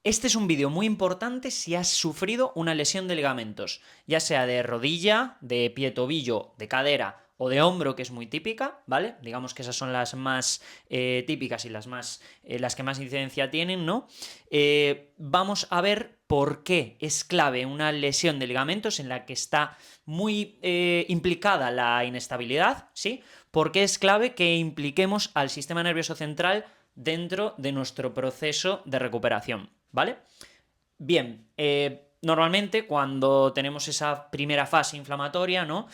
Este es un vídeo muy importante si has sufrido una lesión de ligamentos, ya sea de rodilla, de pie-tobillo, de cadera o de hombro, que es muy típica, ¿vale? Digamos que esas son las más típicas y las que más incidencia tienen, ¿no? Vamos a ver por qué es clave una lesión de ligamentos en la que está muy implicada la inestabilidad, ¿sí? ¿Por qué es clave que impliquemos al sistema nervioso central dentro de nuestro proceso de recuperación, ¿vale? Bien, normalmente cuando tenemos esa primera fase inflamatoria, ¿no?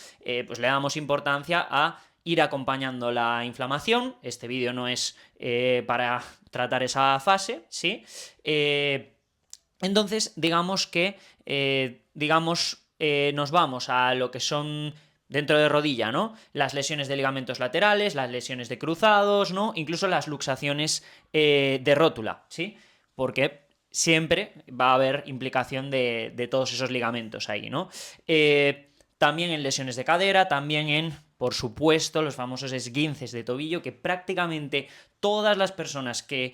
Pues le damos importancia a ir acompañando la inflamación. Este vídeo no es para tratar esa fase, ¿sí? Entonces, digamos que nos vamos a lo que son dentro de rodilla, ¿no? Las lesiones de ligamentos laterales, las lesiones de cruzados, ¿no? Incluso las luxaciones de rótula, ¿sí? Porque siempre va a haber implicación de todos esos ligamentos ahí, ¿no? También en lesiones de cadera, también en, por supuesto, los famosos esguinces de tobillo, que prácticamente todas las personas que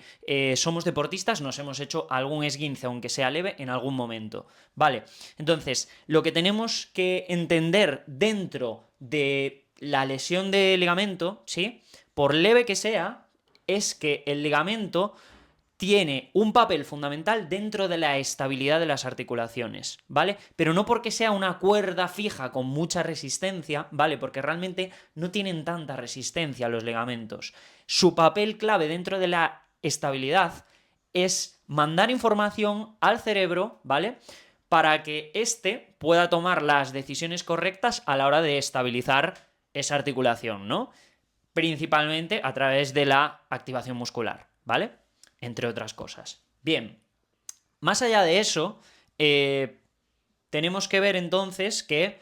somos deportistas nos hemos hecho algún esguince, aunque sea leve, en algún momento. Vale, entonces, lo que tenemos que entender dentro de la lesión de ligamento, ¿sí? Por leve que sea, es que el ligamento tiene un papel fundamental dentro de la estabilidad de las articulaciones, ¿vale? Pero no porque sea una cuerda fija con mucha resistencia, ¿vale? Porque realmente no tienen tanta resistencia los ligamentos. Su papel clave dentro de la estabilidad es mandar información al cerebro, ¿vale? Para que éste pueda tomar las decisiones correctas a la hora de estabilizar esa articulación, ¿no? Principalmente a través de la activación muscular, ¿vale? Entre otras cosas. Bien, más allá de eso, tenemos que ver entonces que,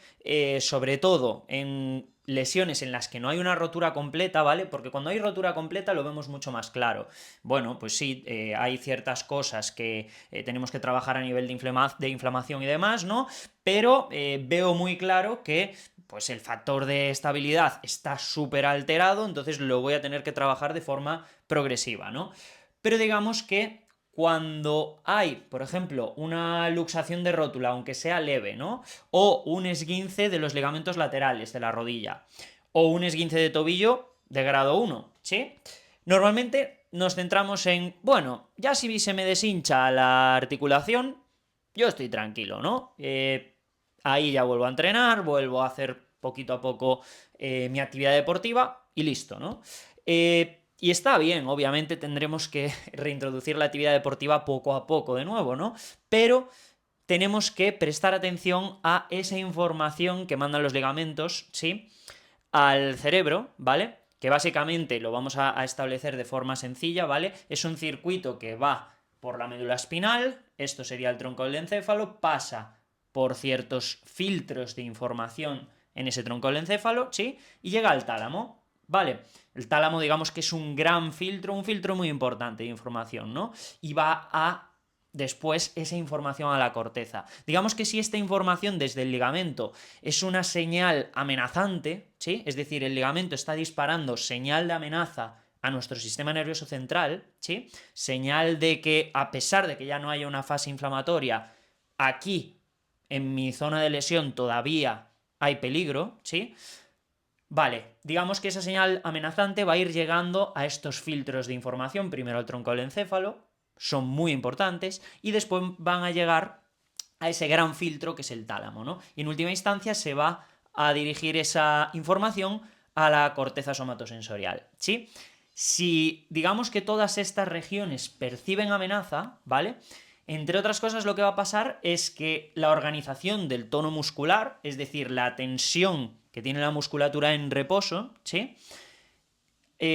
sobre todo en lesiones en las que no hay una rotura completa, ¿vale? Porque cuando hay rotura completa lo vemos mucho más claro. Bueno, pues sí, hay ciertas cosas que tenemos que trabajar a nivel de inflamación y demás, ¿no? Pero veo muy claro que pues el factor de estabilidad está súper alterado, entonces lo voy a tener que trabajar de forma progresiva, ¿no? Pero digamos que cuando hay, por ejemplo, una luxación de rótula, aunque sea leve, ¿no? O un esguince de los ligamentos laterales de la rodilla, o un esguince de tobillo de grado 1, ¿sí? Normalmente nos centramos en, bueno, ya si se me deshincha la articulación, yo estoy tranquilo, ¿no? Ahí ya vuelvo a entrenar, vuelvo a hacer poquito a poco mi actividad deportiva y listo, ¿no? Y está bien, obviamente tendremos que reintroducir la actividad deportiva poco a poco de nuevo, ¿no? Pero tenemos que prestar atención a esa información que mandan los ligamentos, ¿sí? Al cerebro, ¿vale? Que básicamente lo vamos a establecer de forma sencilla, ¿vale? Es un circuito que va por la médula espinal, esto sería el tronco del encéfalo, pasa por ciertos filtros de información en ese tronco del encéfalo, ¿sí? Y llega al tálamo, ¿vale? El tálamo, digamos que es un gran filtro, un filtro muy importante de información, ¿no? Y va a después esa información a la corteza. Digamos que si esta información desde el ligamento es una señal amenazante, ¿sí? Es decir, el ligamento está disparando señal de amenaza a nuestro sistema nervioso central, ¿sí? Señal de que, a pesar de que ya no haya una fase inflamatoria, aquí, en mi zona de lesión, todavía hay peligro, ¿sí? Vale, digamos que esa señal amenazante va a ir llegando a estos filtros de información, primero al tronco del encéfalo, son muy importantes, y después van a llegar a ese gran filtro que es el tálamo, ¿no? Y en última instancia se va a dirigir esa información a la corteza somatosensorial, ¿sí? Si digamos que todas estas regiones perciben amenaza, ¿vale? Entre otras cosas, lo que va a pasar es que la organización del tono muscular, es decir, la tensión que tiene la musculatura en reposo, ¿sí?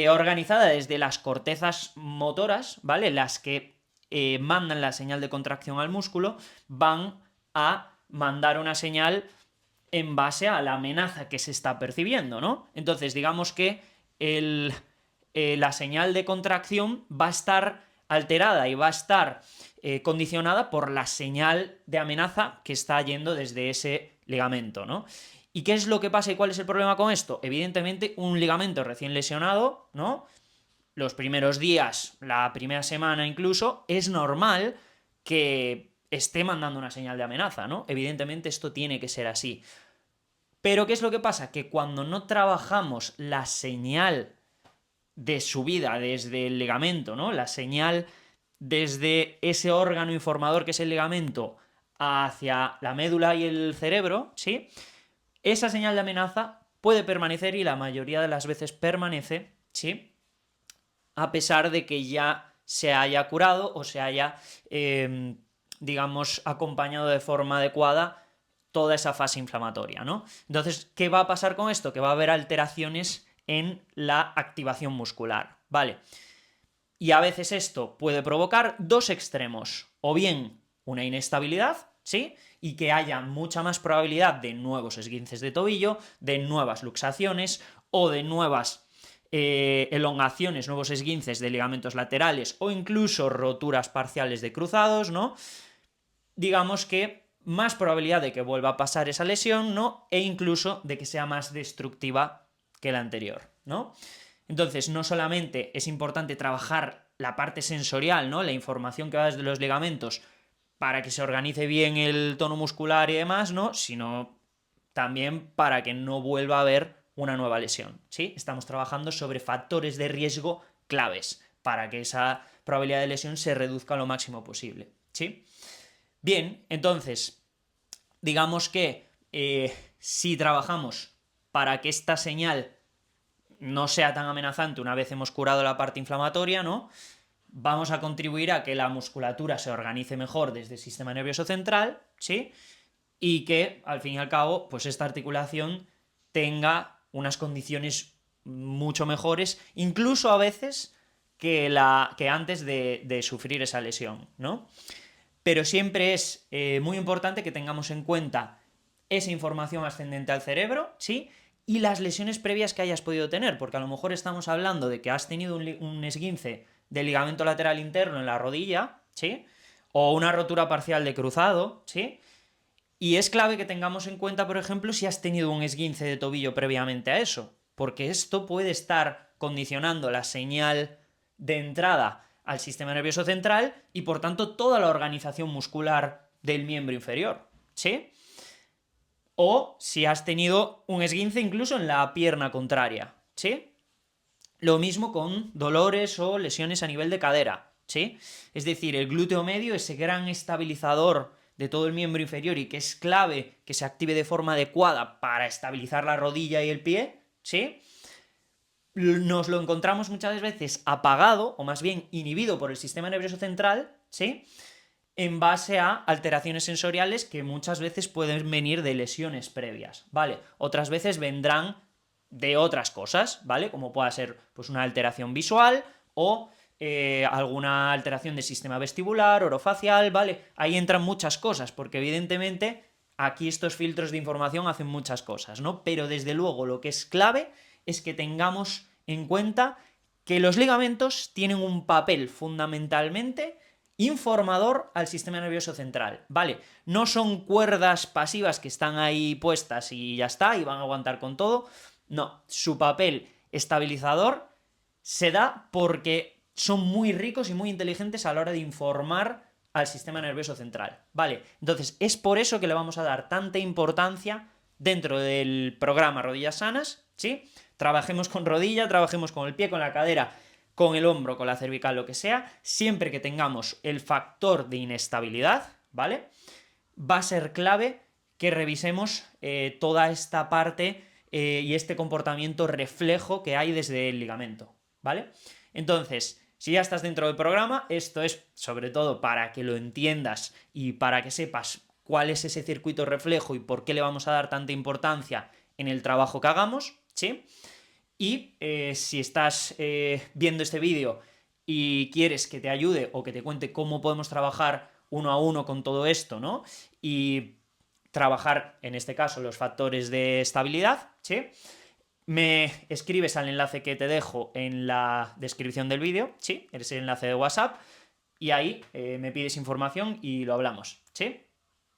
Organizada desde las cortezas motoras, ¿vale? Las que mandan la señal de contracción al músculo, van a mandar una señal en base a la amenaza que se está percibiendo, ¿no? Entonces, digamos que la señal de contracción va a estar alterada y va a estar condicionada por la señal de amenaza que está yendo desde ese ligamento, ¿no? ¿Y qué es lo que pasa y cuál es el problema con esto? Evidentemente, un ligamento recién lesionado, ¿no? Los primeros días, la primera semana incluso, es normal que esté mandando una señal de amenaza, ¿no? Evidentemente esto tiene que ser así. Pero ¿qué es lo que pasa? Que cuando no trabajamos la señal de subida desde el ligamento, ¿no? La señal desde ese órgano informador que es el ligamento hacia la médula y el cerebro, ¿sí? Esa señal de amenaza puede permanecer y la mayoría de las veces permanece, ¿sí? A pesar de que ya se haya curado o se haya, digamos, acompañado de forma adecuada toda esa fase inflamatoria, ¿no? Entonces, ¿qué va a pasar con esto? Que va a haber alteraciones en la activación muscular, ¿vale? Y a veces esto puede provocar dos extremos, o bien una inestabilidad, ¿sí? Y que haya mucha más probabilidad de nuevos esguinces de tobillo, de nuevas luxaciones o de nuevas elongaciones, nuevos esguinces de ligamentos laterales o incluso roturas parciales de cruzados, ¿no? Digamos que más probabilidad de que vuelva a pasar esa lesión, ¿no? E incluso de que sea más destructiva que la anterior, ¿no? Entonces, no solamente es importante trabajar la parte sensorial, ¿no? La información que va desde los ligamentos para que se organice bien el tono muscular y demás, ¿no? Sino también para que no vuelva a haber una nueva lesión, ¿sí? Estamos trabajando sobre factores de riesgo claves para que esa probabilidad de lesión se reduzca lo máximo posible, ¿sí? Bien, entonces, digamos que si trabajamos para que esta señal no sea tan amenazante una vez hemos curado la parte inflamatoria, ¿no? Vamos a contribuir a que la musculatura se organice mejor desde el sistema nervioso central, ¿sí? Y que, al fin y al cabo, pues esta articulación tenga unas condiciones mucho mejores, incluso a veces que antes de sufrir esa lesión, ¿no? Pero siempre es muy importante que tengamos en cuenta esa información ascendente al cerebro, ¿sí? Y las lesiones previas que hayas podido tener, porque a lo mejor estamos hablando de que has tenido un esguince del ligamento lateral interno en la rodilla, ¿sí? O una rotura parcial de cruzado, ¿sí? Y es clave que tengamos en cuenta, por ejemplo, si has tenido un esguince de tobillo previamente a eso, porque esto puede estar condicionando la señal de entrada al sistema nervioso central y por tanto toda la organización muscular del miembro inferior, ¿sí? O si has tenido un esguince incluso en la pierna contraria, ¿sí? Lo mismo con dolores o lesiones a nivel de cadera, ¿sí? Es decir, el glúteo medio, ese gran estabilizador de todo el miembro inferior y que es clave que se active de forma adecuada para estabilizar la rodilla y el pie, ¿sí? Nos lo encontramos muchas veces apagado, o más bien inhibido por el sistema nervioso central, ¿sí? En base a alteraciones sensoriales que muchas veces pueden venir de lesiones previas, ¿vale? Otras veces vendrán de otras cosas, ¿vale? Como pueda ser pues, una alteración visual o alguna alteración del sistema vestibular, orofacial, ¿vale? Ahí entran muchas cosas, porque evidentemente aquí estos filtros de información hacen muchas cosas, ¿no? Pero desde luego lo que es clave es que tengamos en cuenta que los ligamentos tienen un papel fundamentalmente informador al sistema nervioso central, ¿vale? No son cuerdas pasivas que están ahí puestas y ya está, y van a aguantar con todo. No, su papel estabilizador se da porque son muy ricos y muy inteligentes a la hora de informar al sistema nervioso central, ¿vale? Entonces, es por eso que le vamos a dar tanta importancia dentro del programa Rodillas Sanas, ¿sí? Trabajemos con rodilla, trabajemos con el pie, con la cadera, con el hombro, con la cervical, lo que sea, siempre que tengamos el factor de inestabilidad, ¿vale? Va a ser clave que revisemos toda esta parte y este comportamiento reflejo que hay desde el ligamento, ¿vale? Entonces, si ya estás dentro del programa, esto es sobre todo para que lo entiendas y para que sepas cuál es ese circuito reflejo y por qué le vamos a dar tanta importancia en el trabajo que hagamos, ¿sí? Y si estás viendo este vídeo y quieres que te ayude o que te cuente cómo podemos trabajar uno a uno con todo esto, ¿no? Y trabajar, en este caso, los factores de estabilidad, ¿sí? Me escribes al enlace que te dejo en la descripción del vídeo, ¿sí? Es el enlace de WhatsApp y ahí me pides información y lo hablamos, ¿sí?